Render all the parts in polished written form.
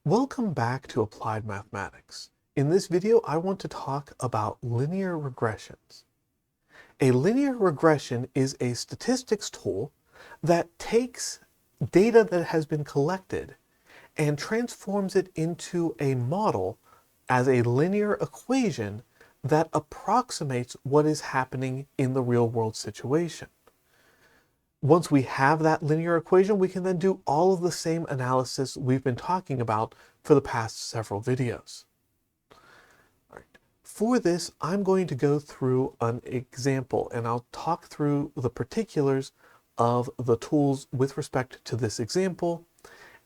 Welcome back to Applied Mathematics. In this video, I want to talk about linear regressions. A linear regression is a statistics tool that takes data that has been collected and transforms it into a model as a linear equation that approximates what is happening in the real world situation. Once we have that linear equation, we can then do all of the same analysis we've been talking about for the past several videos. All right. For this, I'm going to go through an example, and I'll talk through the particulars of the tools with respect to this example,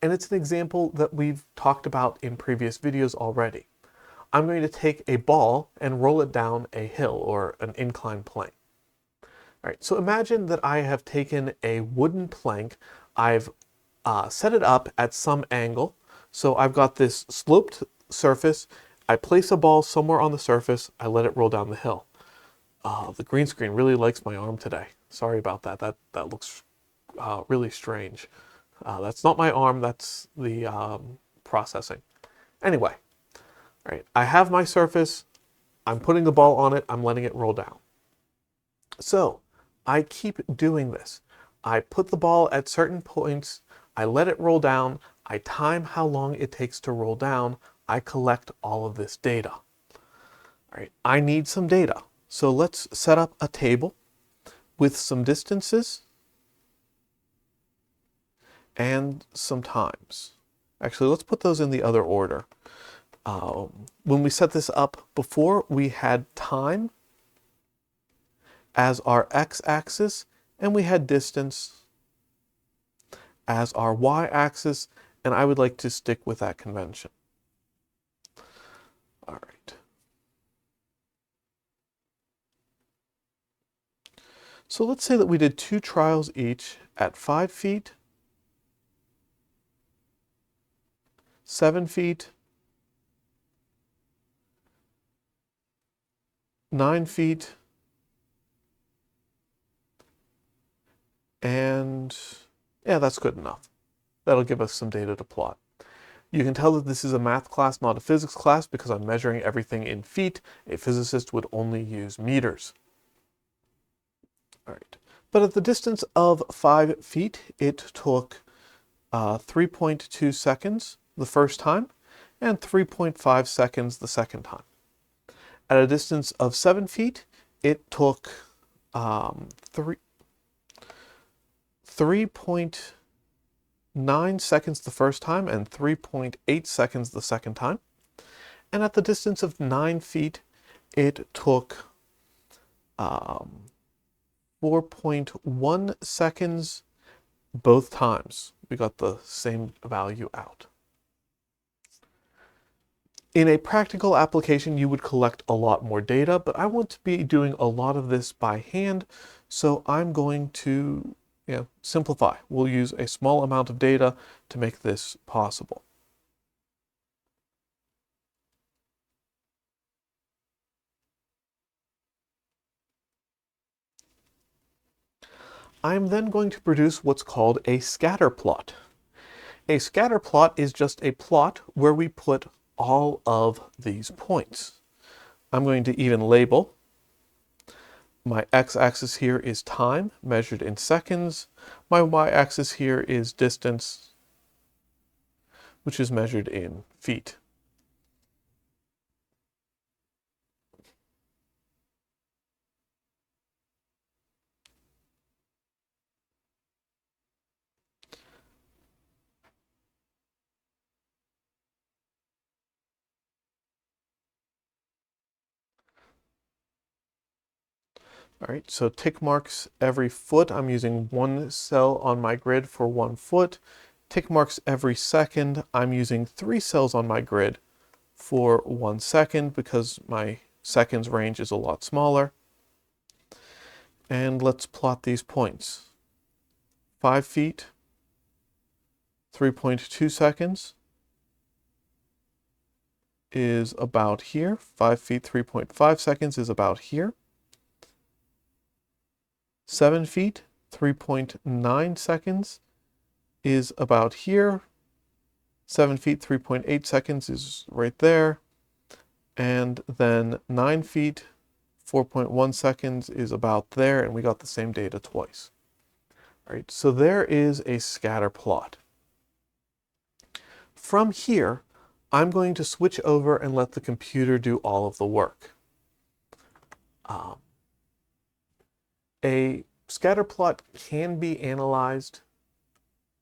and it's an example that we've talked about in previous videos already. I'm going to take a ball and roll it down a hill or an inclined plane. All right, so imagine that I have taken a wooden plank, I've set it up at some angle, so I've got this sloped surface, I place a ball somewhere on the surface, I let it roll down the hill. The green screen really likes my arm today. Sorry about that, that looks really strange. That's not my arm, that's the processing. Anyway, all right, I have my surface, I'm putting the ball on it, I'm letting it roll down. So, I keep doing this. I put the ball at certain points, I let it roll down, I time how long it takes to roll down, I collect all of this data. All right, I need some data. So let's set up a table with some distances and some times. Actually, let's put those in the other order. When we set this up before, we had time as our x-axis, and we had distance as our y-axis, and I would like to stick with that convention. All right. So let's say that we did 2 trials each at 5 feet, 7 feet, 9 feet, and yeah, that's good enough. That'll give us some data to plot. You can tell that this is a math class, not a physics class, because I'm measuring everything in feet. A physicist would only use meters. All right. But at the distance of 5 feet, it took 3.2 seconds the first time and 3.5 seconds the second time. At a distance of 7 feet, it took 3.9 seconds the first time and 3.8 seconds the second time. And at the distance of 9 feet, it took 4.1 seconds both times. We got the same value out. In a practical application, you would collect a lot more data, but I want to be doing a lot of this by hand, so I'm going to simplify. We'll use a small amount of data to make this possible. I'm then going to produce what's called a scatter plot. A scatter plot is just a plot where we put all of these points. I'm going to even label. My x-axis here is time, measured in seconds. My y-axis here is distance, which is measured in feet. All right, so tick marks every foot. I'm using 1 cell on my grid for 1 foot. Tick marks every second. I'm using 3 cells on my grid for 1 second because my seconds range is a lot smaller. And let's plot these points. 5 feet, 3.2 seconds is about here. 5 feet, 3.5 seconds is about here. 7 feet, 3.9 seconds is about here. 7 feet, 3.8 seconds is right there. And then 9 feet, 4.1 seconds is about there, and we got the same data twice. All right, so there is a scatter plot. From here, I'm going to switch over and let the computer do all of the work. A scatter plot can be analyzed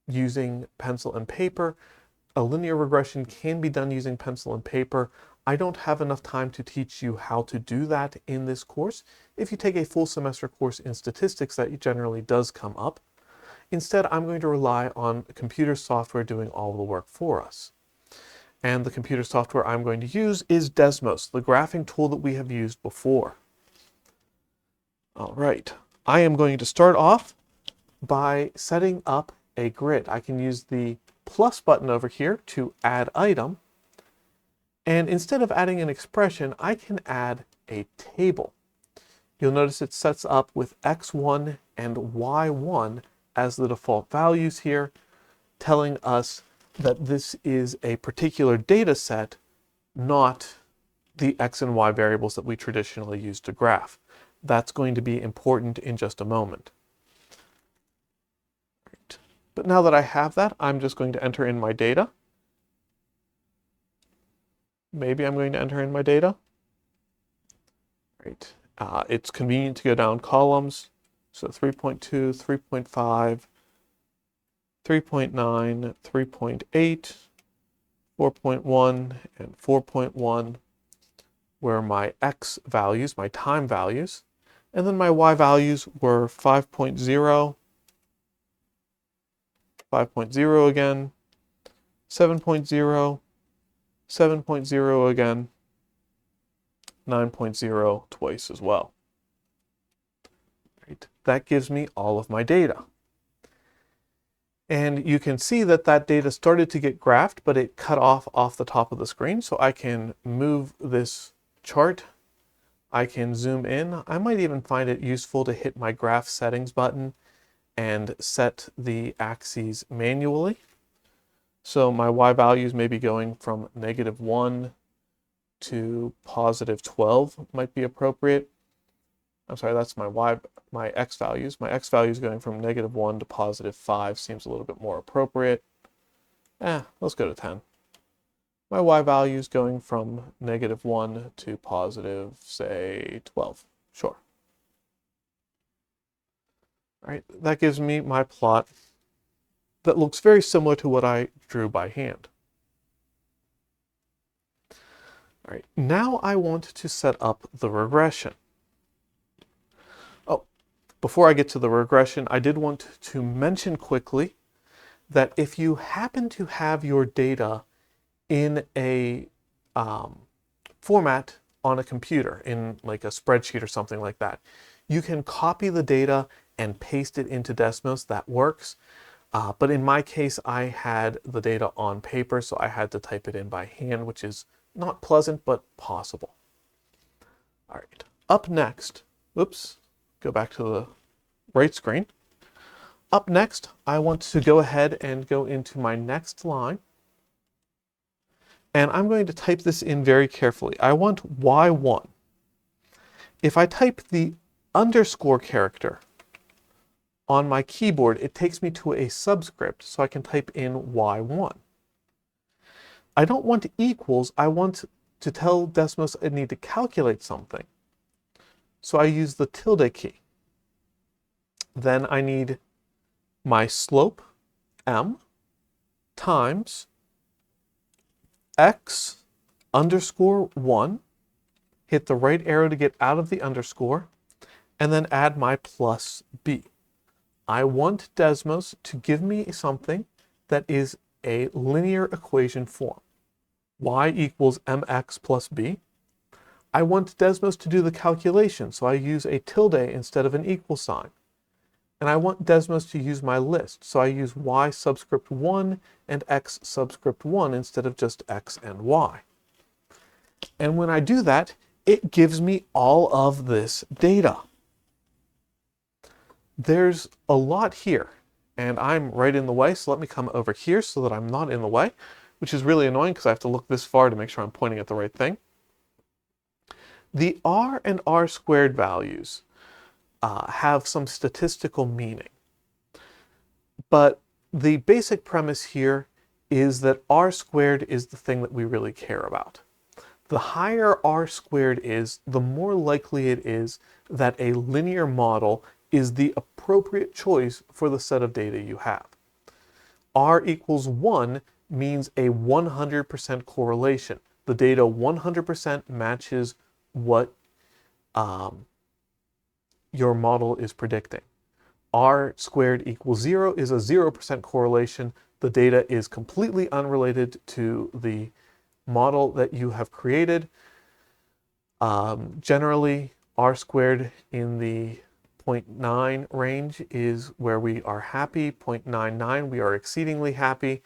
using pencil and paper. A linear regression can be done using pencil and paper. I don't have enough time to teach you how to do that in this course. If you take a full semester course in statistics, that generally does come up. Instead, I'm going to rely on computer software doing all the work for us. And the computer software I'm going to use is Desmos, the graphing tool that we have used before. All right, I am going to start off by setting up a grid. I can use the plus button over here to add item. And instead of adding an expression, I can add a table. You'll notice it sets up with x1 and y1 as the default values here, telling us that this is a particular data set, not the x and y variables that we traditionally use to graph. That's going to be important in just a moment. Right. But now that I have that, I'm just going to enter in my data. Maybe I'm going to enter in my data. Right. It's convenient to go down columns. So 3.2, 3.5, 3.9, 3.8, 4.1, and 4.1 were my x values, my time values. And then my y values were 5.0, 5.0 again, 7.0, 7.0 again, 9.0 twice as well. Right. That gives me all of my data. And you can see that that data started to get graphed, but it cut off the top of the screen. So I can move this chart. I can zoom in. I might even find it useful to hit my graph settings button and set the axes manually. So my y values may be going from -1 to +12 might be appropriate. I'm sorry, that's my x values. My x values going from -1 to +5 seems a little bit more appropriate. Let's go to 10. My y values going from -1 to say 12. Sure. All right, that gives me my plot that looks very similar to what I drew by hand. All right, now I want to set up the regression. Oh, before I get to the regression, I did want to mention quickly that if you happen to have your data in a format on a computer, in like a spreadsheet or something like that, you can copy the data and paste it into Desmos. That works. But in my case, I had the data on paper, so I had to type it in by hand, which is not pleasant, but possible. All right, up next, oops, go back to the right screen. Up next, I want to go ahead and go into my next line. And I'm going to type this in very carefully. I want y1. If I type the underscore character on my keyboard, it takes me to a subscript, so I can type in y1. I don't want equals, I want to tell Desmos I need to calculate something. So I use the tilde key. Then I need my slope, m, times x underscore 1, hit the right arrow to get out of the underscore, and then add my plus b. I want Desmos to give me something that is a linear equation form. Y equals mx plus b. I want Desmos to do the calculation, so I use a tilde instead of an equal sign. And I want Desmos to use my list, so I use y subscript 1 and x subscript 1 instead of just x and y. And when I do that, it gives me all of this data. There's a lot here, and I'm right in the way, so let me come over here so that I'm not in the way. which is really annoying because I have to look this far to make sure I'm pointing at the right thing. The r and r squared values have some statistical meaning. But the basic premise here is that r squared is the thing that we really care about. The higher r squared is, the more likely it is that a linear model is the appropriate choice for the set of data you have. R equals 1 means a 100% correlation. The data 100% matches what your model is predicting. R squared equals 0 is a 0% correlation. The data is completely unrelated to the model that you have created. Generally, R squared in the 0.9 range is where we are happy. 0.99, we are exceedingly happy.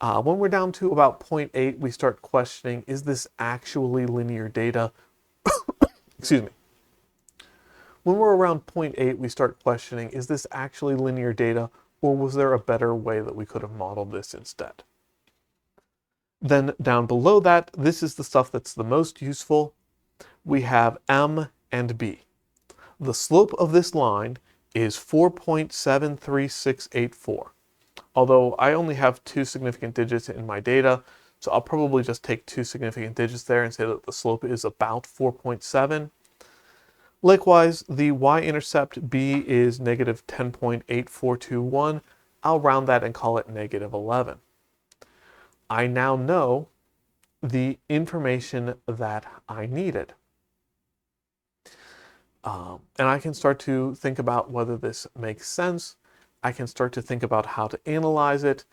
When we're down to about 0.8, we start questioning, is this actually linear data? Excuse me. When we're around 0.8, we start questioning, is this actually linear data, or was there a better way that we could have modeled this instead? Then down below that, this is the stuff that's the most useful. We have M and B. The slope of this line is 4.73684. Although I only have 2 significant digits in my data, so I'll probably just take 2 significant digits there and say that the slope is about 4.7. Likewise, the y-intercept B is negative 10.8421. I'll round that and call it negative 11. I now know the information that I needed. And I can start to think about whether this makes sense. I can start to think about how to analyze it.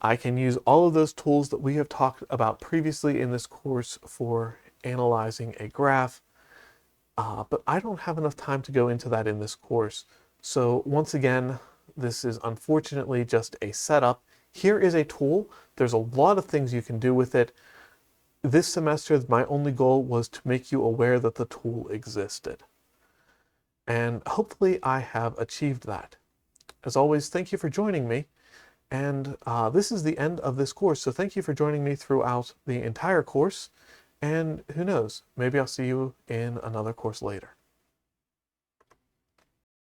I can use all of those tools that we have talked about previously in this course for analyzing a graph. But I don't have enough time to go into that in this course. So once again, this is unfortunately just a setup. Here is a tool. There's a lot of things you can do with it. This semester, my only goal was to make you aware that the tool existed. And hopefully I have achieved that. As always, thank you for joining me. And this is the end of this course. So thank you for joining me throughout the entire course. And who knows, maybe I'll see you in another course later.